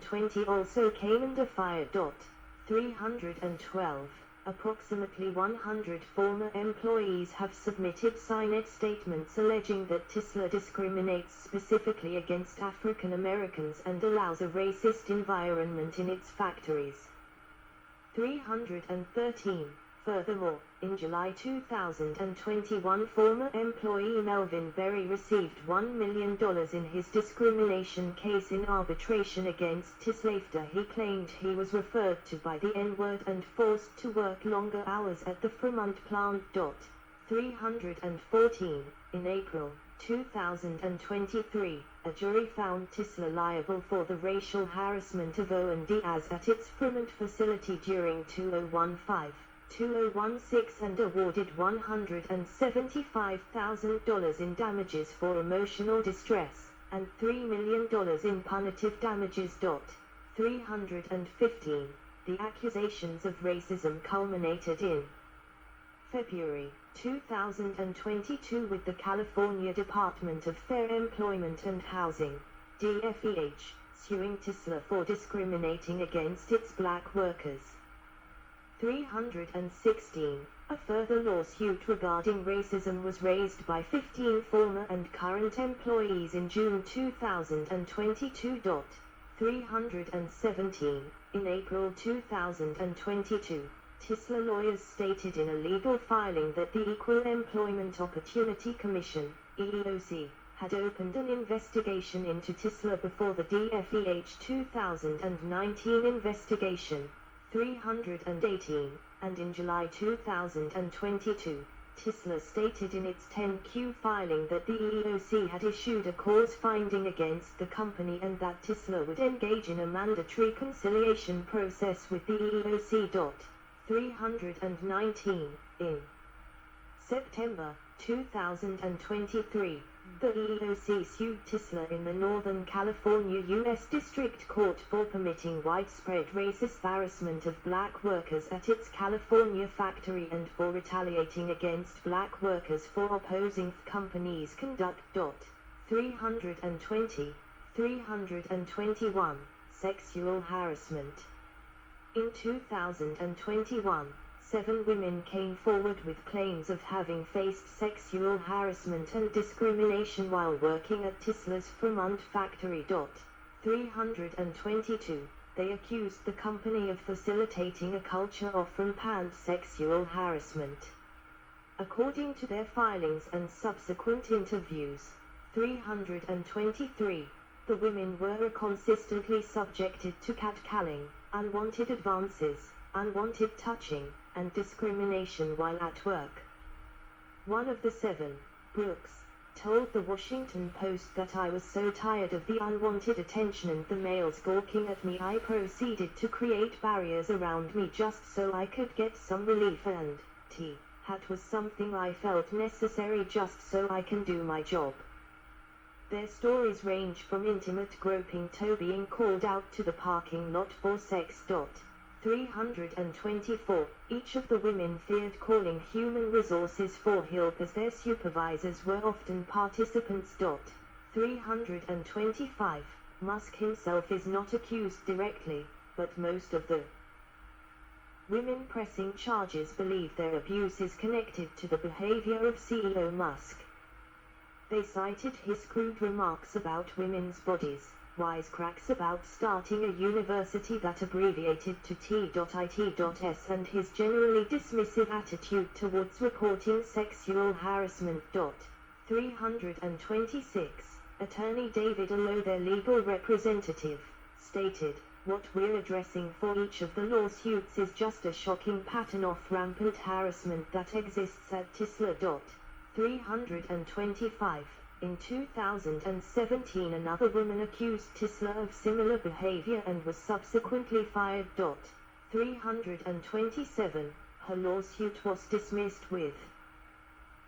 2020 also came under fire. 312. Approximately 100 former employees have submitted signed statements alleging that Tesla discriminates specifically against African Americans and allows a racist environment in its factories. 313. Furthermore, in July 2021, former employee Melvin Berry received $1 million in his discrimination case in arbitration against Tesla after he claimed he was referred to by the N-word and forced to work longer hours at the Fremont plant. 314. In April 2023, a jury found Tesla liable for the racial harassment of Owen Diaz at its Fremont facility during 2015-2016 and awarded $175,000 in damages for emotional distress, and $3 million in punitive damages. 315. The accusations of racism culminated in February 2022 with the California Department of Fair Employment and Housing, DFEH, suing Tesla for discriminating against its black workers. 316. A further lawsuit regarding racism was raised by 15 former and current employees in June 2022. 317. In April 2022, Tesla lawyers stated in a legal filing that the Equal Employment Opportunity Commission, EEOC, had opened an investigation into Tesla before the DFEH 2019 investigation. 318, and in July 2022, Tesla stated in its 10Q filing that the EEOC had issued a cause finding against the company and that Tesla would engage in a mandatory conciliation process with the EEOC. 319. In September 2023, the EEOC sued Tesla in the Northern California U.S. District Court for permitting widespread racist harassment of black workers at its California factory and for retaliating against black workers for opposing the company's conduct. 320. 321. Sexual harassment. In 2021, 7 women came forward with claims of having faced sexual harassment and discrimination while working at Tesla's Fremont factory. 322. They accused the company of facilitating a culture of rampant sexual harassment. According to their filings and subsequent interviews. 323. The women were consistently subjected to catcalling, unwanted advances, unwanted touching, and discrimination while at work. One of the 7, Brooks, told the Washington Post that I was so tired of the unwanted attention and the males gawking at me I proceeded to create barriers around me just so I could get some relief and that was something I felt necessary just so I can do my job. Their stories range from intimate groping to being called out to the parking lot for sex. 324. Each of the women feared calling human resources for help as their supervisors were often participants. 325. Musk himself is not accused directly, but most of the women pressing charges believe their abuse is connected to the behavior of CEO Musk. They cited his crude remarks about women's bodies, wisecracks about starting a university that abbreviated to T.IT.S, and his generally dismissive attitude towards reporting sexual harassment. 326. Attorney David Allo, their legal representative, stated, "What we're addressing for each of the lawsuits is just a shocking pattern of rampant harassment that exists at Tesla." 325. In 2017, another woman accused Tesla of similar behavior and was subsequently fired. 327. Her lawsuit was dismissed with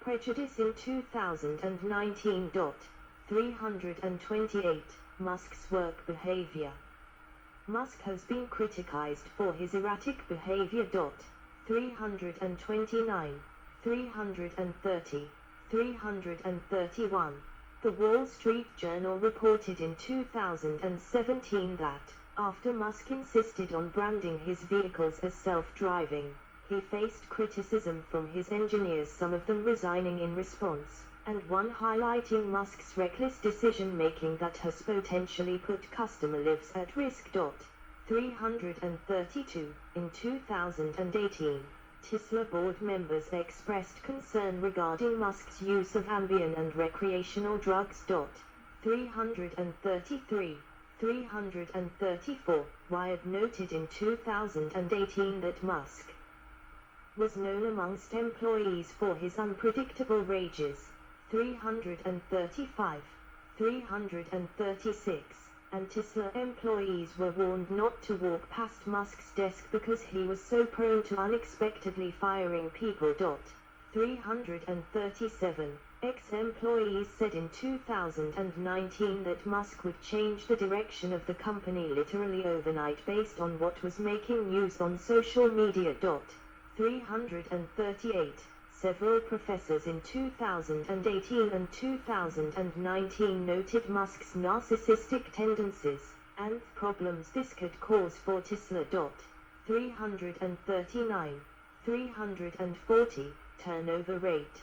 prejudice in 2019. 328. Musk's work behavior. Musk has been criticized for his erratic behavior. 329. 330. 331. The Wall Street Journal reported in 2017 that After Musk insisted on branding his vehicles as self-driving, he faced criticism from his engineers, some of them resigning in response, and one highlighting Musk's reckless decision-making that has potentially put customer lives at risk. 332. In 2018, Tesla board members expressed concern regarding Musk's use of Ambien and recreational drugs. 333. 334. Wired noted in 2018 that Musk was known amongst employees for his unpredictable rages. 335. 336. And Tesla employees were warned not to walk past Musk's desk because he was so prone to unexpectedly firing people. 337. Ex-employees said in 2019 that Musk would change the direction of the company literally overnight based on what was making news on social media. 338. Several professors in 2018 and 2019 noted Musk's narcissistic tendencies and problems this could cause for Tesla. 339. 340. Turnover rate.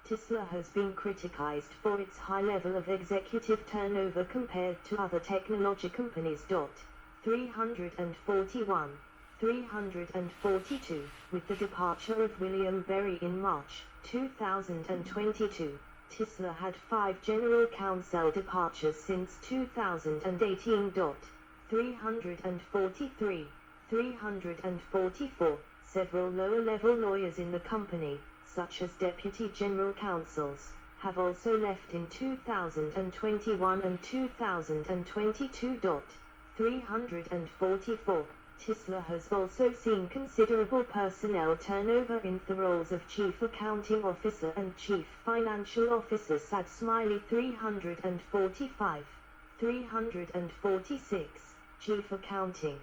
Tesla has been criticized for its high level of executive turnover compared to other technology companies. 341. 342. With the departure of William Berry in March 2022, Tesla had 5 general counsel departures since 2018. 343. 344. Several lower-level lawyers in the company, such as deputy general counsels, have also left in 2021 and 2022. 344. Tesla has also seen considerable personnel turnover in the roles of Chief Accounting Officer and Chief Financial Officer. Sad Smiley. 345. 346. Chief Accounting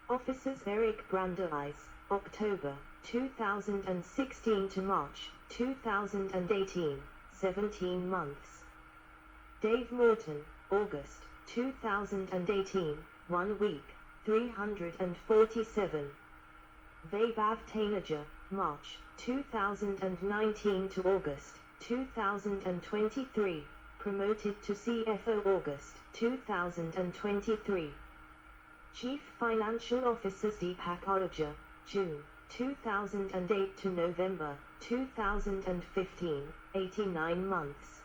Officers Eric Brandeis, October 2016 to March 2018, 17 months. Dave Morton, August 2018, 1 week, 347. Vaibhav Taneja, March 2019 to August 2023, promoted to CFO August 2023. Chief Financial Officer Deepak Ahuja, June 2008 to November 2015, 89 months.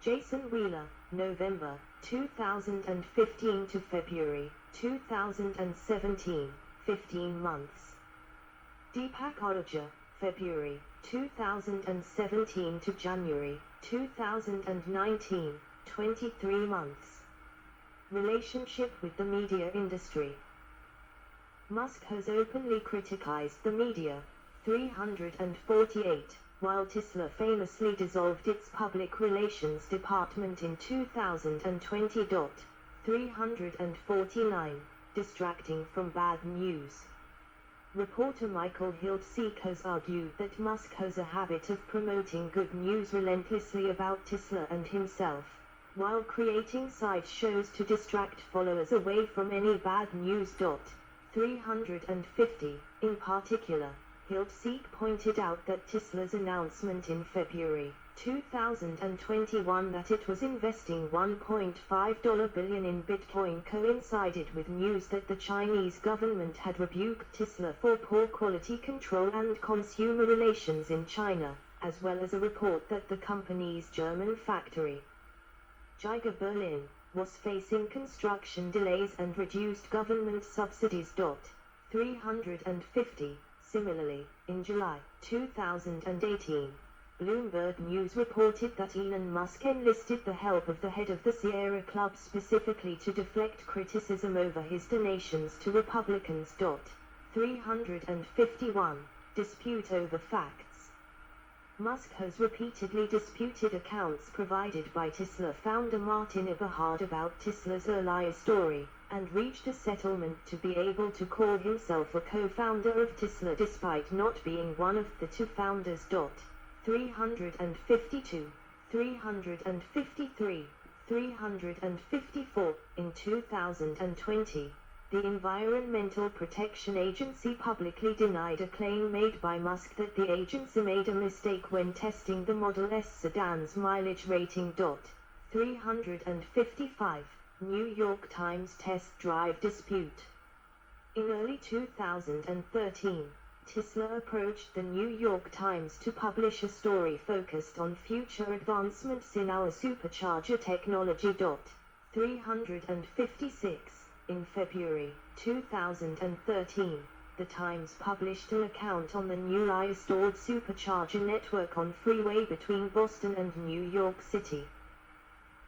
Jason Wheeler, November 2015 to February 2017, 15 months. Deepak Ahuja, February 2017 to January 2019, 23 months. Relationship with the media industry. Musk has openly criticized the media. 348. While Tesla famously dissolved its public relations department in 2020. 349. Distracting from bad news. Reporter Michael Hiltzik has argued that Musk has a habit of promoting good news relentlessly about Tesla and himself, while creating side shows to distract followers away from any bad news. 350. In particular, Hiltzik pointed out that Tesla's announcement in February 2021 that it was investing $1.5 billion in Bitcoin coincided with news that the Chinese government had rebuked Tesla for poor quality control and consumer relations in China, as well as a report that the company's German factory, Giga Berlin, was facing construction delays and reduced government subsidies. 350. Similarly, in July 2018, Bloomberg News reported that Elon Musk enlisted the help of the head of the Sierra Club specifically to deflect criticism over his donations to Republicans. 351. Dispute over facts. Musk has repeatedly disputed accounts provided by Tesla founder Martin Eberhard about Tesla's earlier story, and reached a settlement to be able to call himself a co-founder of Tesla despite not being one of the two founders. 352. 353. 354. In 2020, the Environmental Protection Agency publicly denied a claim made by Musk that the agency made a mistake when testing the Model S sedan's mileage rating. 355. New York Times test drive dispute. In early 2013, Tesla approached the New York Times to publish a story focused on future advancements in our supercharger technology. 356. In February 2013, the Times published an account on the newly installed supercharger network on freeway between Boston and New York City.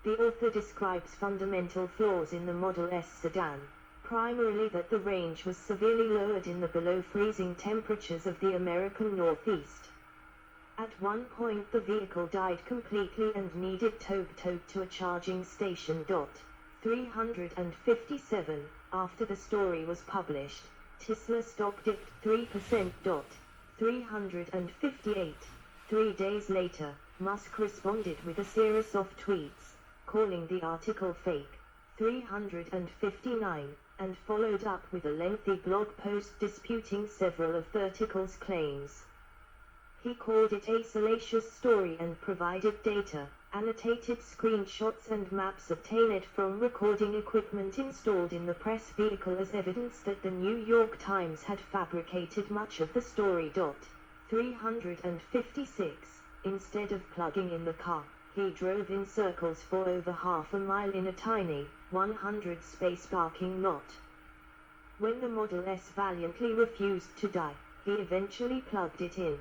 The author describes fundamental flaws in the Model S sedan, primarily that the range was severely lowered in the below freezing temperatures of the American Northeast. At one point the vehicle died completely and needed towed to a charging station. 357. After the story was published, Tesla stock dipped 3%. 358. 3 days later, Musk responded with a series of tweets, calling the article fake. 359. And followed up with a lengthy blog post disputing several of the article's claims. He called it a salacious story and provided data, annotated screenshots and maps obtained from recording equipment installed in the press vehicle as evidence that the New York Times had fabricated much of the story. 356. Instead of plugging in the car, he drove in circles for over half a mile in a tiny, 100-space parking lot. When the Model S valiantly refused to die, he eventually plugged it in.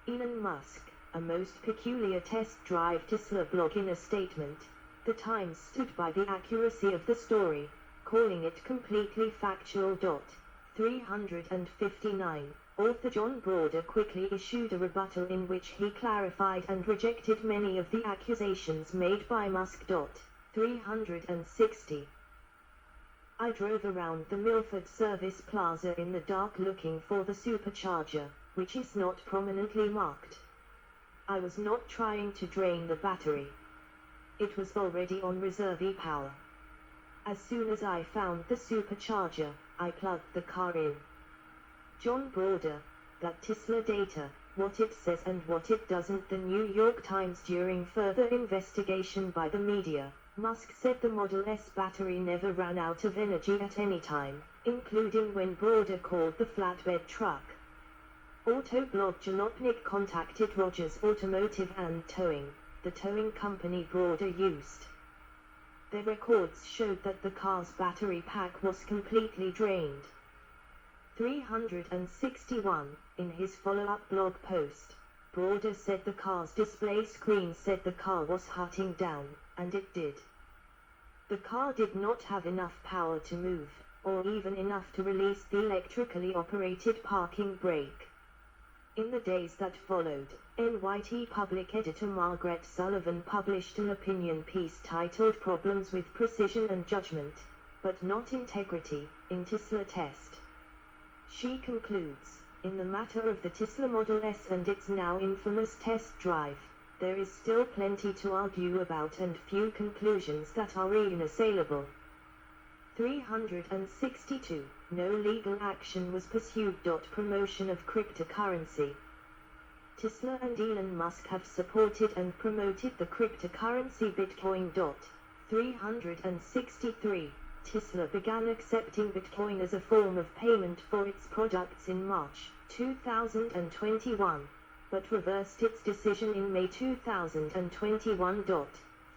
Elon Musk, a most peculiar test drive Tesla blog. In a statement, the Times stood by the accuracy of the story, calling it completely factual. 359. Author John Broder quickly issued a rebuttal in which he clarified and rejected many of the accusations made by Musk. 360. I drove around the Milford Service Plaza in the dark looking for the supercharger, which is not prominently marked. I was not trying to drain the battery. It was already on reserve e-power. As soon as I found the supercharger, I plugged the car in. John Broder, that Tesla data, what it says and what it doesn't. The New York Times. During further investigation by the media, Musk said the Model S battery never ran out of energy at any time, including when Broder called the flatbed truck. Autoblog Jalopnik contacted Rogers Automotive and Towing, the towing company Broder used. Their records showed that the car's battery pack was completely drained. 361. In his follow-up blog post, Broder said the car's display screen said the car was shutting down, and it did. The car did not have enough power to move, or even enough to release the electrically operated parking brake. In the days that followed, NYT Public Editor Margaret Sullivan published an opinion piece titled Problems with Precision and Judgment, but Not Integrity, in Tesla Test. She concludes, in the matter of the Tesla Model S and its now infamous test drive, there is still plenty to argue about and few conclusions that are unassailable. 362. No legal action was pursued. Promotion of cryptocurrency. Tesla and Elon Musk have supported and promoted the cryptocurrency Bitcoin. 363. Tesla began accepting Bitcoin as a form of payment for its products in March 2021, but reversed its decision in May 2021.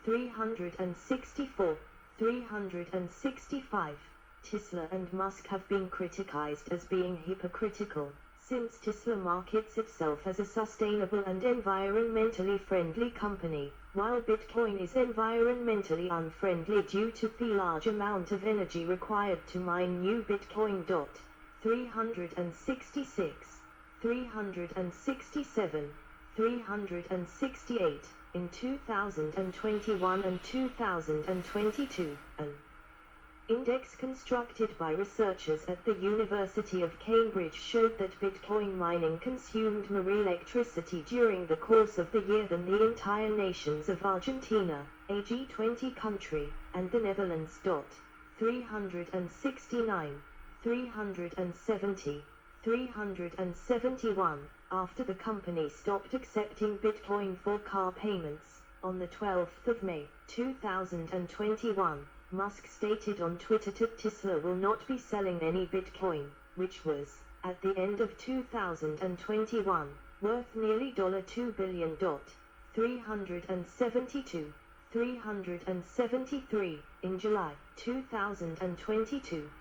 364. 365. Tesla and Musk have been criticized as being hypocritical, since Tesla markets itself as a sustainable and environmentally friendly company, while Bitcoin is environmentally unfriendly due to the large amount of energy required to mine new Bitcoin. 366, 367, 368. In 2021 and 2022, an Index constructed by researchers at the University of Cambridge showed that Bitcoin mining consumed more electricity during the course of the year than the entire nations of Argentina, a G20 country, and the Netherlands. 369, 370, 371, after the company stopped accepting Bitcoin for car payments. On the 12th of May, 2021, Musk stated on Twitter that Tesla will not be selling any Bitcoin, which was, at the end of 2021, worth nearly $2 billion. 372, 373, in July 2022,